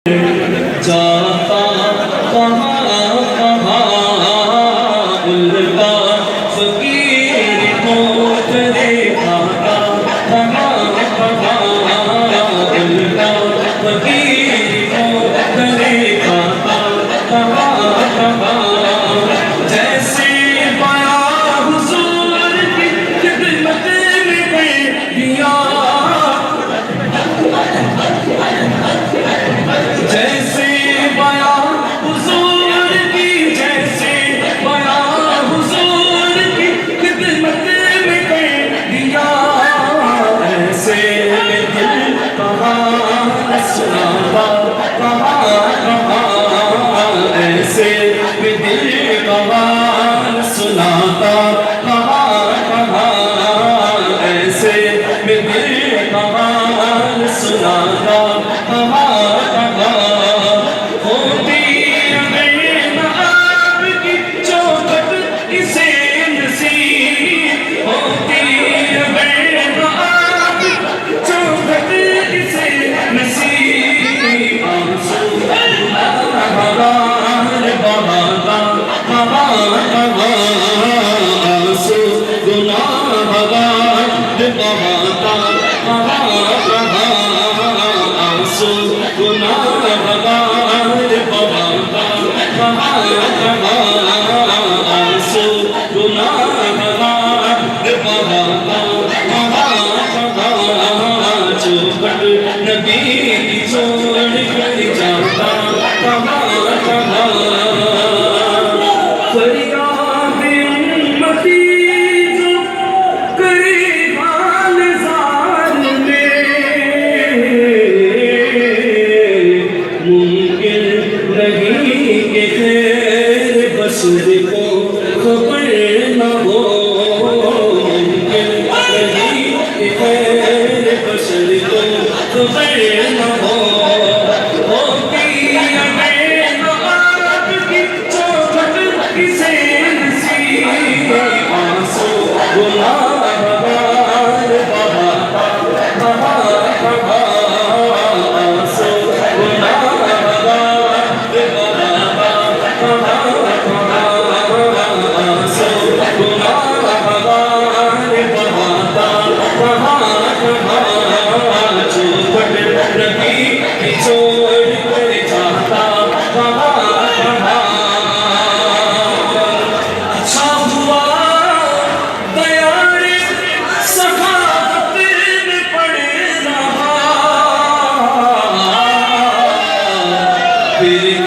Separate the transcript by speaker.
Speaker 1: जाता कहाँ कहाँ उल्टा फकीर को देखा कहाँ कहाँ उल्टा फकीर को देखा कहाँ कहाँ जैसे बयां हुजूर की खिदमत में कर दिया जैसे बयां हुजूर की जैसे बयां हुजूर की खिदमत में कर दिया ऐसे दिल कहाँ सुनाता कहाँ कहाँ ऐसे दिल कहाँ सुनाता कहाँ कहाँ ऐसे दिल कहाँ सुनाता कहाँ फिर